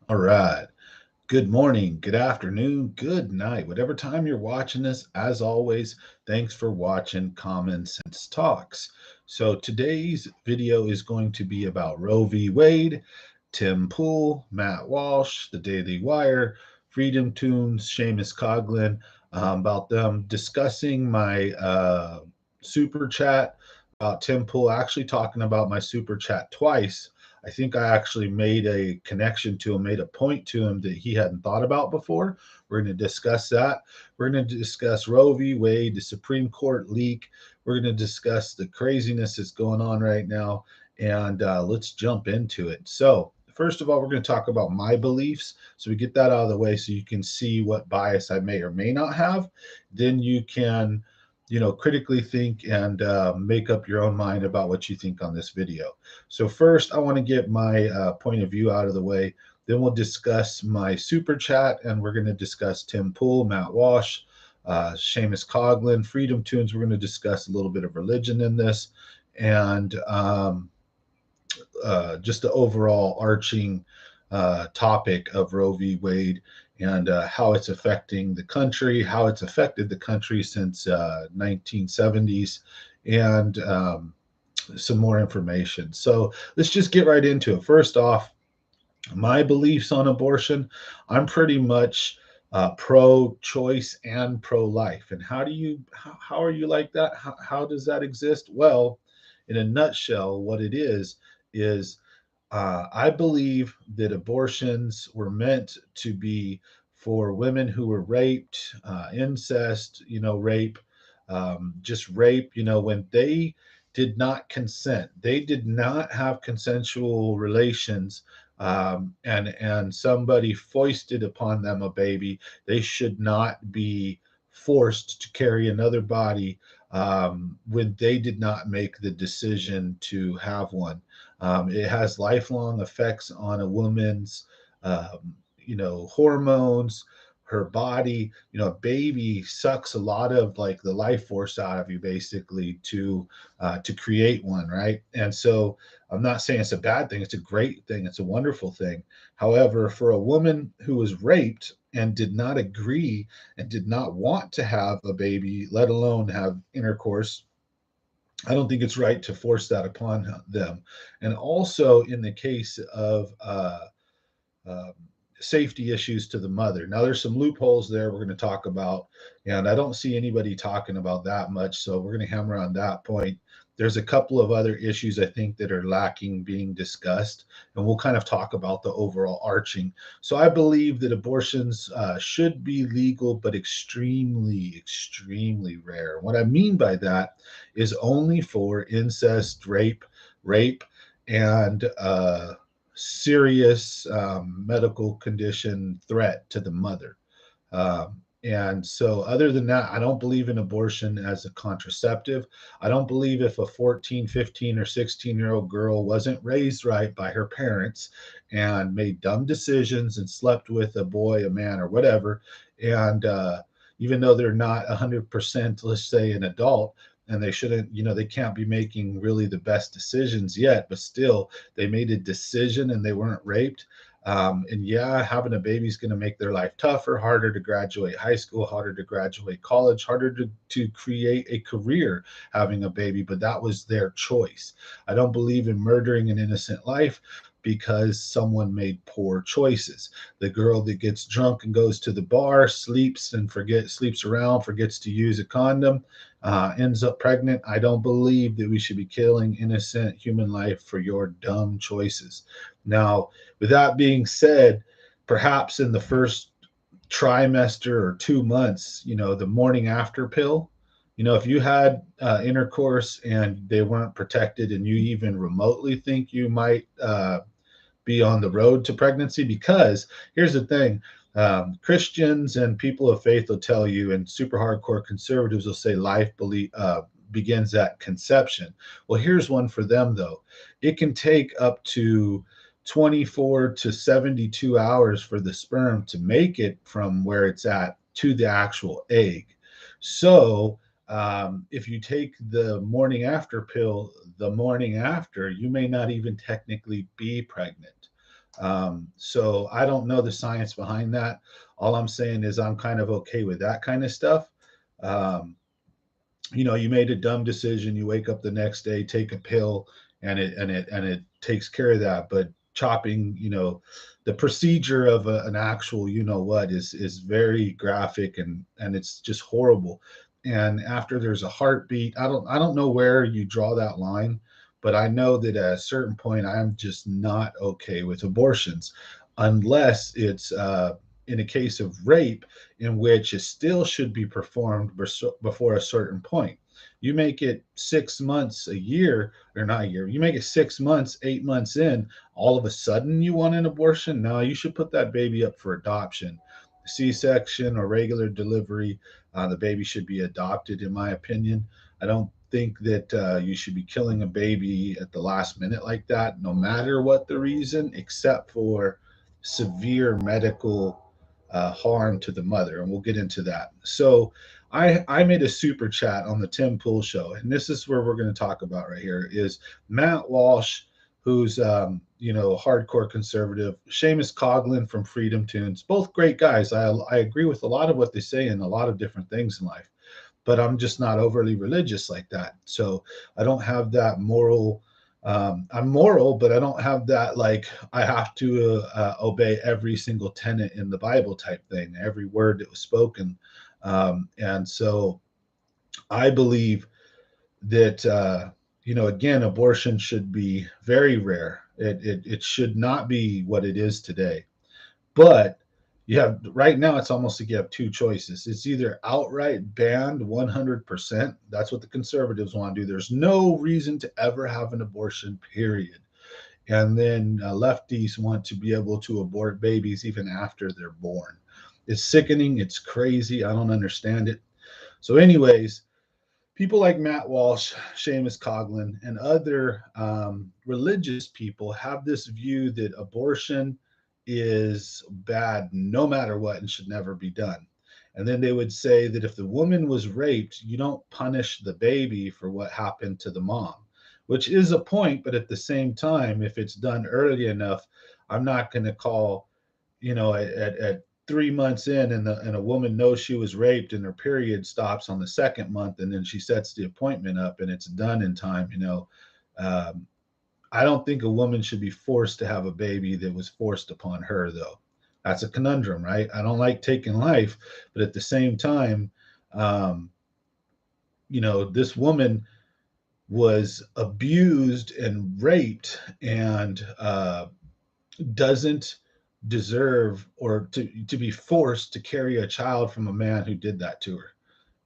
All right. Good morning, good afternoon, good night. Whatever time you're watching this, as always, thanks for watching Common Sense Talks. So today's video is going to be about Roe v. Wade, Tim Pool, Matt Walsh, the Daily Wire, Freedom Toons, Shamus Coglin, about them discussing my super chat about Tim Pool, actually talking about my super chat twice. I think I actually made a connection to him, made a point to him that he hadn't thought about before. We're going to discuss that. We're going to discuss Roe v. Wade, the Supreme Court leak. We're going to discuss the craziness that's going on right now. And let's jump into it. So, first of all, we're going to talk about my beliefs. So, we get that out of the way so you can see what bias I may or may not have. Then you can critically think and make up your own mind about what you think on this video. So first, I want to get my point of view out of the way. Then we'll discuss my super chat, and we're going to discuss Tim Pool, Matt Walsh, Seamus Coglin, Freedom Tunes. We're going to discuss a little bit of religion in this, and just the overall arching topic of Roe v. Wade and how it's affecting the country, how it's affected the country since 1970s, and some more information. So let's just get right into it. First off, my beliefs on abortion, I'm pretty much pro-choice and pro-life. And how are you like that? How does that exist? Well, in a nutshell, what it is I believe that abortions were meant to be for women who were raped, incest, rape, just rape, when they did not consent. They did not have consensual relations, and somebody foisted upon them a baby. They should not be forced to carry another body when they did not make the decision to have one. It has lifelong effects on a woman's, hormones, her body. A baby sucks a lot of like the life force out of you, basically, to create one, right? And so I'm not saying it's a bad thing. It's a great thing. It's a wonderful thing. However, for a woman who was raped and did not agree and did not want to have a baby, let alone have intercourse, I don't think it's right to force that upon them. And also, in the case of um, safety issues to the mother. Now, there's some loopholes there we're going to talk about, and I don't see anybody talking about that much. So we're going to hammer on that point. There's a couple of other issues I think that are lacking being discussed, and we'll kind of talk about the overall arching. So I believe that abortions should be legal, but extremely, extremely rare. What I mean by that is only for incest, rape, and serious medical condition threat to the mother. And so, other than that, I don't believe in abortion as a contraceptive. I don't believe if a 14, 15, or 16-year-old girl wasn't raised right by her parents and made dumb decisions and slept with a boy, a man, or whatever, and even though they're not 100%, let's say, an adult, and they shouldn't, they can't be making really the best decisions yet, but still, they made a decision and they weren't raped. And yeah, having a baby is going to make their life tougher, harder to graduate high school, harder to graduate college, harder to create a career having a baby, but that was their choice. I don't believe in murdering an innocent life because someone made poor choices. The girl that gets drunk and goes to the bar, sleeps around, forgets to use a condom, ends up pregnant. I don't believe that we should be killing innocent human life for your dumb choices. Now, with that being said, perhaps in the first trimester or 2 months, the morning after pill, if you had intercourse and they weren't protected and you even remotely think you might be on the road to pregnancy, because here's the thing. Christians and people of faith will tell you, and super hardcore conservatives will say begins at conception. Well, here's one for them though. It can take up to 24 to 72 hours for the sperm to make it from where it's at to the actual egg. So, if you take the morning after pill the morning after, you may not even technically be pregnant. So I don't know the science behind that. All I'm saying is I'm kind of okay with that kind of stuff. Um, you made a dumb decision. You wake up the next day, take a pill, and it takes care of that. But chopping, the procedure of an actual, what is very graphic, and it's just horrible. And after there's a heartbeat, I don't know where you draw that line, but I know that at a certain point, I'm just not okay with abortions, unless it's in a case of rape, in which it still should be performed before a certain point. You make it 6 months, a year, or not a year, you make it 6 months, 8 months in, all of a sudden you want an abortion. No, you should put that baby up for adoption. C-section or regular delivery, the baby should be adopted, in my opinion. I don't think that you should be killing a baby at the last minute like that, no matter what the reason, except for severe medical harm to the mother, and we'll get into that. So I made a super chat on the Tim Pool show, and this is where we're going to talk about right here is Matt Walsh, who's hardcore conservative, Shamus Coglin from Freedom Toons, both great guys. I agree with a lot of what they say in a lot of different things in life, but I'm just not overly religious like that. So I don't have that moral. I'm moral, but I don't have that like I have to obey every single tenet in the Bible type thing, every word that was spoken. And so I believe that again, abortion should be very rare. It should not be what it is today. But you have right now, it's almost like you have two choices. It's either outright banned 100%. That's what the conservatives want to do. There's no reason to ever have an abortion, period. And then lefties want to be able to abort babies even after they're born. It's sickening. It's crazy. I don't understand it. So, anyways, people like Matt Walsh, Seamus Coglin, and other religious people have this view that abortion is bad no matter what and should never be done. And then they would say that if the woman was raped, you don't punish the baby for what happened to the mom, which is a point. But at the same time, if it's done early enough, I'm not going to call, at 3 months in, and a woman knows she was raped and her period stops on the second month, and then she sets the appointment up and it's done in time. Um, I don't think a woman should be forced to have a baby that was forced upon her, though. That's a conundrum, right? I don't like taking life, but at the same time, um, this woman was abused and raped, and doesn't deserve or to be forced to carry a child from a man who did that to her.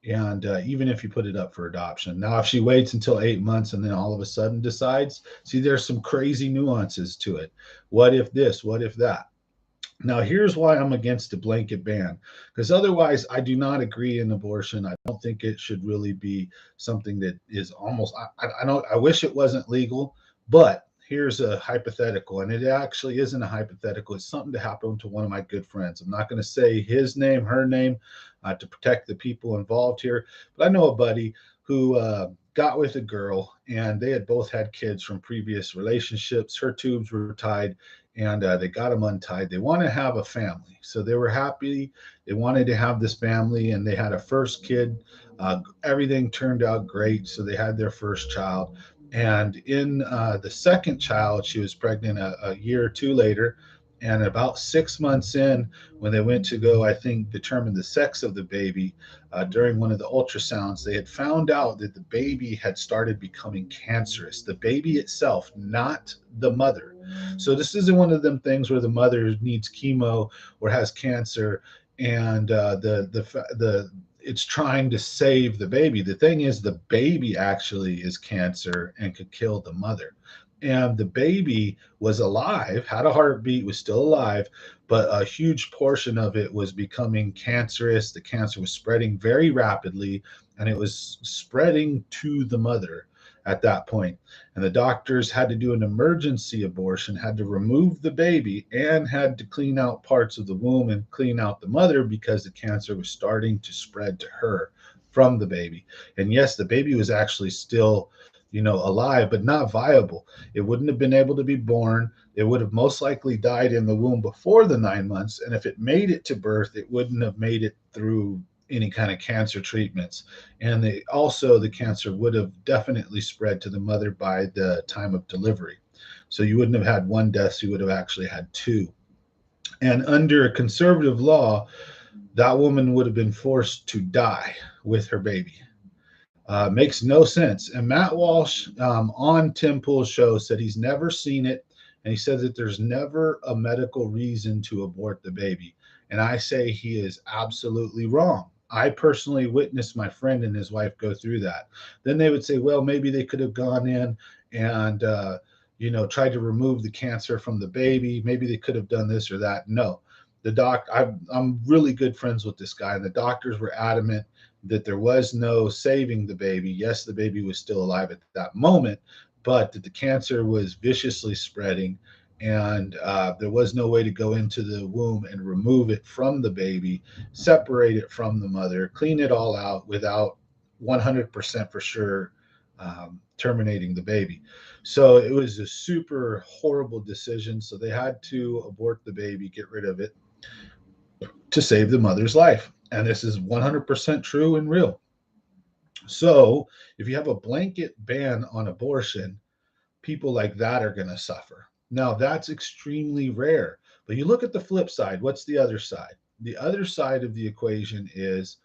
And even if you put it up for adoption, now if she waits until 8 months and then all of a sudden decides, see, there's some crazy nuances to it. What if this? What if that? Now, here's why I'm against a blanket ban, because otherwise, I do not agree in abortion. I don't think it should really be something that is almost. I don't. I wish it wasn't legal, but here's a hypothetical, and it actually isn't a hypothetical. It's something that happened to one of my good friends. I'm not going to say his name, her name, to protect the people involved here, but I know a buddy who got with a girl, and they had both had kids from previous relationships. Her tubes were tied, and they got them untied. They want to have a family, so they were happy. They wanted to have this family, and they had a first kid. Everything turned out great, so they had their first child. And in the second child, she was pregnant a year or two later. And about 6 months in, when they went to go, I think, determine the sex of the baby, during one of the ultrasounds, they had found out that the baby had started becoming cancerous. The baby itself, not the mother. So this isn't one of them things where the mother needs chemo or has cancer, and the it's trying to save the baby. The thing is, the baby actually is cancer and could kill the mother. And the baby was alive, had a heartbeat, was still alive, but a huge portion of it was becoming cancerous. The cancer was spreading very rapidly, and it was spreading to the mother at that point. And the doctors had to do an emergency abortion, had to remove the baby, and had to clean out parts of the womb and clean out the mother because the cancer was starting to spread to her from the baby. And yes, the baby was actually still alive, but not viable. It wouldn't have been able to be born. It would have most likely died in the womb before the 9 months. And if it made it to birth, it wouldn't have made it through any kind of cancer treatments. And the cancer would have definitely spread to the mother by the time of delivery. So you wouldn't have had one death, you would have actually had two. And under conservative law, that woman would have been forced to die with her baby. Makes no sense. And Matt Walsh on Tim Pool's show said he's never seen it. And he said that there's never a medical reason to abort the baby. And I say he is absolutely wrong. I personally witnessed my friend and his wife go through that. Then they would say, well, maybe they could have gone in and, tried to remove the cancer from the baby. Maybe they could have done this or that. No, I'm really good friends with this guy, and the doctors were adamant that there was no saving the baby. Yes, the baby was still alive at that moment, but that the cancer was viciously spreading, and there was no way to go into the womb and remove it from the baby, separate it from the mother, clean it all out without 100% for sure terminating the baby. So it was a super horrible decision. So they had to abort the baby, get rid of it to save the mother's life. And this is 100% true and real. So if you have a blanket ban on abortion, people like that are going to suffer. Now, that's extremely rare. But you look at the flip side. What's the other side? The other side of the equation is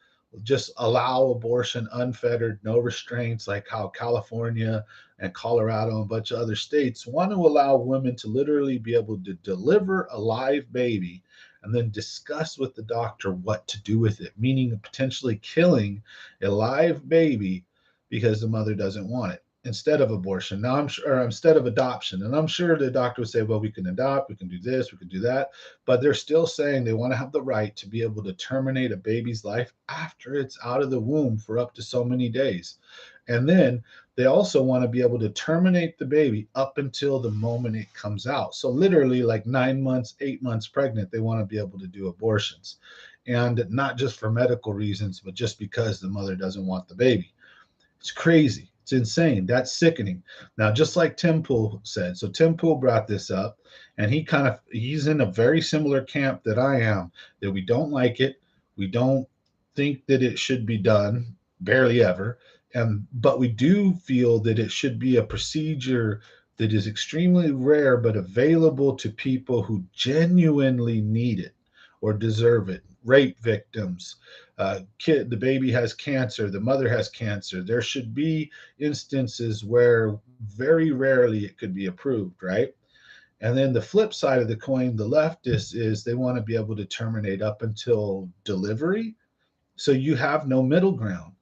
just allow abortion unfettered, no restraints, like how California and Colorado and a bunch of other states want to allow women to literally be able to deliver a live baby and then discuss with the doctor what to do with it, meaning potentially killing a live baby because the mother doesn't want it instead of abortion. Now instead of adoption. And I'm sure the doctor would say, well, we can adopt, we can do this, we can do that. But they're still saying they want to have the right to be able to terminate a baby's life after it's out of the womb for up to so many days. And then they also want to be able to terminate the baby up until the moment it comes out. So literally like 9 months, 8 months pregnant, they want to be able to do abortions. And not just for medical reasons, but just because the mother doesn't want the baby. It's crazy. It's insane. That's sickening. Now, just like Tim Pool said, so Tim Pool brought this up, and he's in a very similar camp that I am, that we don't like it. We don't think that it should be done, barely ever. But we do feel that it should be a procedure that is extremely rare, but available to people who genuinely need it or deserve it. Rape victims, the baby has cancer, the mother has cancer. There should be instances where very rarely it could be approved, right? And then the flip side of the coin, the leftists, is they want to be able to terminate up until delivery. So you have no middle ground.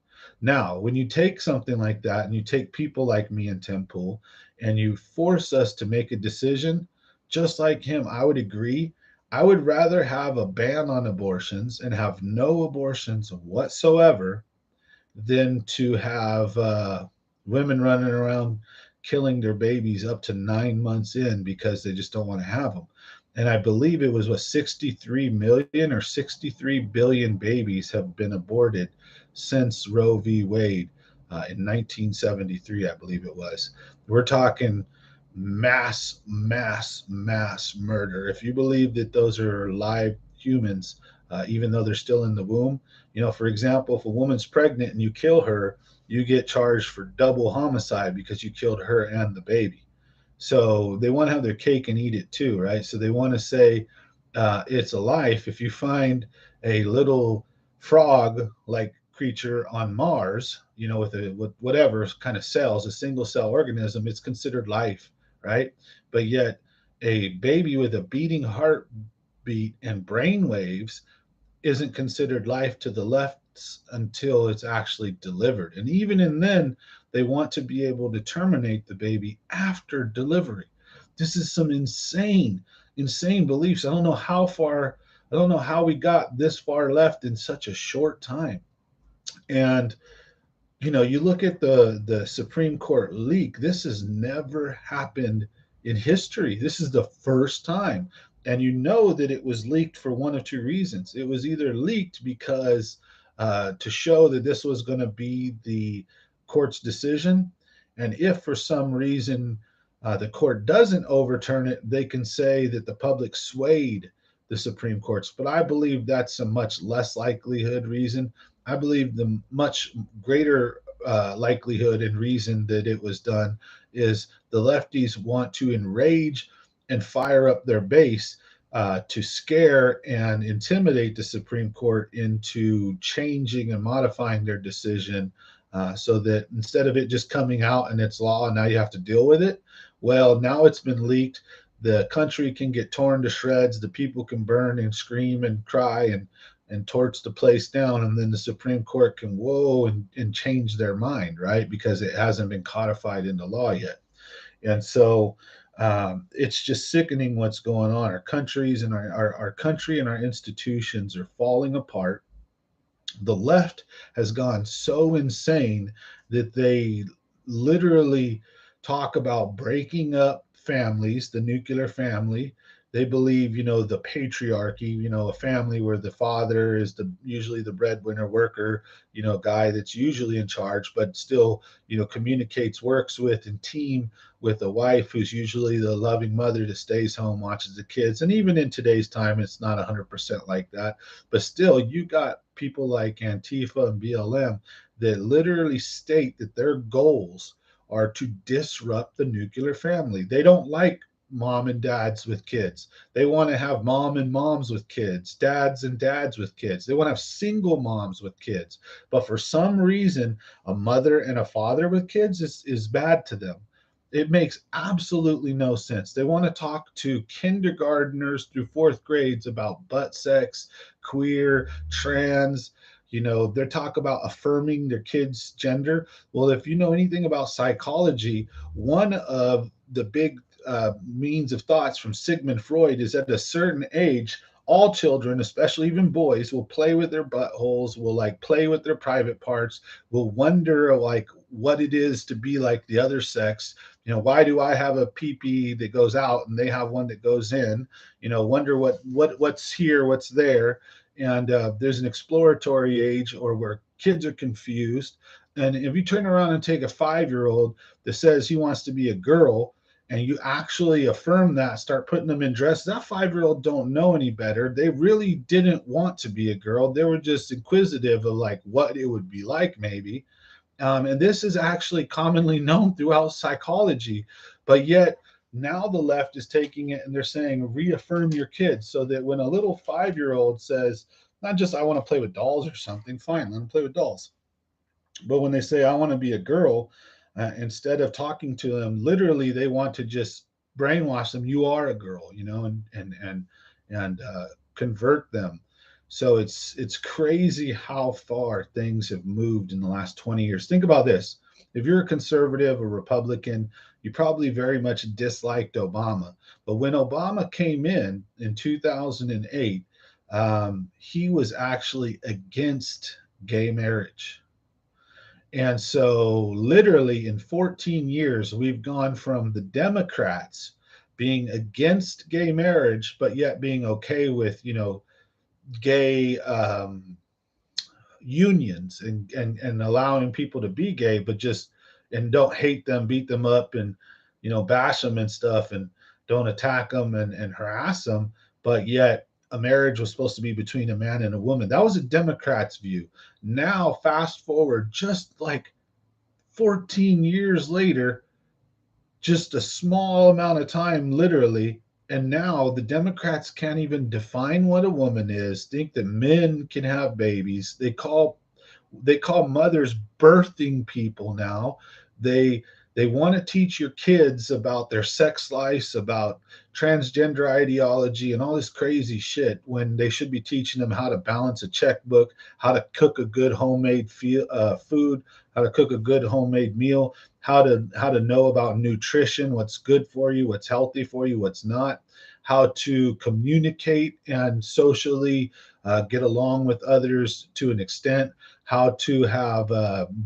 Now, when you take something like that and you take people like me and Tim Pool and you force us to make a decision, just like him, I would agree. I would rather have a ban on abortions and have no abortions whatsoever than to have women running around killing their babies up to 9 months in because they just don't want to have them. And I believe it was 63 million or 63 billion babies have been aborted since Roe v. Wade in 1973, I believe it was. We're talking mass murder. If you believe that those are live humans, even though they're still in the womb, for example, if a woman's pregnant and you kill her, you get charged for double homicide because you killed her and the baby. So they want to have their cake and eat it too, right? So they want to say it's a life. If you find a little frog-like creature on Mars, with whatever kind of cells, a single cell organism, it's considered life, right? But yet a baby with a beating heartbeat and brain waves isn't considered life to the lefts until it's actually delivered. And even in then, they want to be able to terminate the baby after delivery. This is some insane beliefs. I don't know how we got this far left in such a short time. And you look at the Supreme Court leak. This has never happened in history. This is the first time. And you know that it was leaked for one of two reasons. It was either leaked because to show that this was going to be the court's decision, And if for some reason the court doesn't overturn it, they can say that the public swayed the Supreme Courts. But I believe that's a much less likelihood reason. I believe the much greater likelihood and reason that it was done is the lefties want to enrage and fire up their base to scare and intimidate the Supreme Court into changing and modifying their decision so that instead of it just coming out and it's law and now you have to deal with it, well, now it's been leaked. The country can get torn to shreds. The people can burn and scream and cry and torch the place down. And then the Supreme Court can and change their mind, right? Because it hasn't been codified into law yet. And so it's just sickening what's going on. Our countries and our country and our institutions are falling apart. The left has gone so insane that they literally talk about breaking up families, the nuclear family. They believe, the patriarchy, a family where the father is usually the breadwinner worker, guy that's usually in charge, but still, communicates, works with, and team with a wife who's usually the loving mother that stays home, watches the kids. And even in today's time, it's not 100% like that. But still, you got people like Antifa and BLM that literally state that their goals are to disrupt the nuclear family. They don't like mom and dads with kids. They want to have mom and moms with kids, dads and dads with kids. They want to have single moms with kids. But for some reason, a mother and a father with kids is bad to them. It makes absolutely no sense. They want to talk to kindergartners through fourth grades about butt sex, queer, trans. They talk about affirming their kids' gender. Well, if you know anything about psychology, one of the big means of thoughts from Sigmund Freud is at a certain age, all children, especially even boys, will play with their buttholes, will like play with their private parts, will wonder like what it is to be like the other sex. Why do I have a pee-pee that goes out and they have one that goes in? Wonder what's here, what's there. And there's an exploratory age or where kids are confused. And if you turn around and take a 5-year-old that says he wants to be a girl, and you actually affirm that, start putting them in dresses, that 5-year-old don't know any better. They really didn't want to be a girl. They were just inquisitive of like what it would be like maybe. And this is actually commonly known throughout psychology, but yet now the left is taking it and they're saying reaffirm your kids, so that when a little 5-year-old says, not just I want to play with dolls or something, fine, let them play with dolls. But when they say I want to be a girl, instead of talking to them, literally they want to just brainwash them. You are a girl, and convert them. So it's crazy how far things have moved in the last 20 years. Think about this. If you're a conservative or Republican, you probably very much disliked Obama. But when Obama came in 2008, he was actually against gay marriage. And so, literally, in 14 years, we've gone from the Democrats being against gay marriage, but yet being okay with, gay unions and allowing people to be gay, but just and don't hate them, beat them up, and bash them and stuff, and don't attack them and harass them. But yet, a marriage was supposed to be between a man and a woman. That was a Democrat's view. Now, fast forward, just like 14 years later, just a small amount of time, literally. And now the Democrats can't even define what a woman is, think that men can have babies. They call mothers birthing people now. They want to teach your kids about their sex lives, about transgender ideology, and all this crazy shit when they should be teaching them how to balance a checkbook, how to cook a good homemade food, how to cook a good homemade meal, how to know about nutrition, what's good for you, what's healthy for you, what's not, how to communicate and socially get along with others to an extent, how to have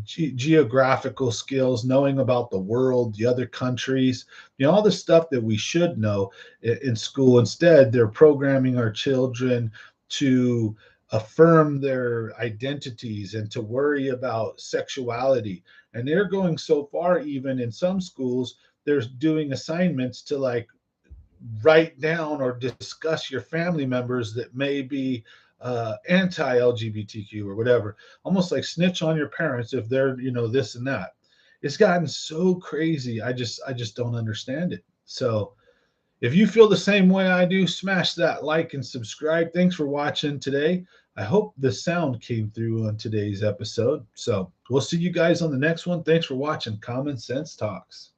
geographical skills, knowing about the world, the other countries, all the stuff that we should know in school. Instead, they're programming our children to affirm their identities and to worry about sexuality. And they're going so far, even in some schools, they're doing assignments to like write down or discuss your family members that may be anti-LGBTQ or whatever, almost like snitch on your parents if they're, this and that. It's gotten so crazy. I just don't understand it. So if you feel the same way I do, smash that like and subscribe. Thanks for watching today. I hope the sound came through on today's episode. So we'll see you guys on the next one. Thanks for watching Common Sense Talks.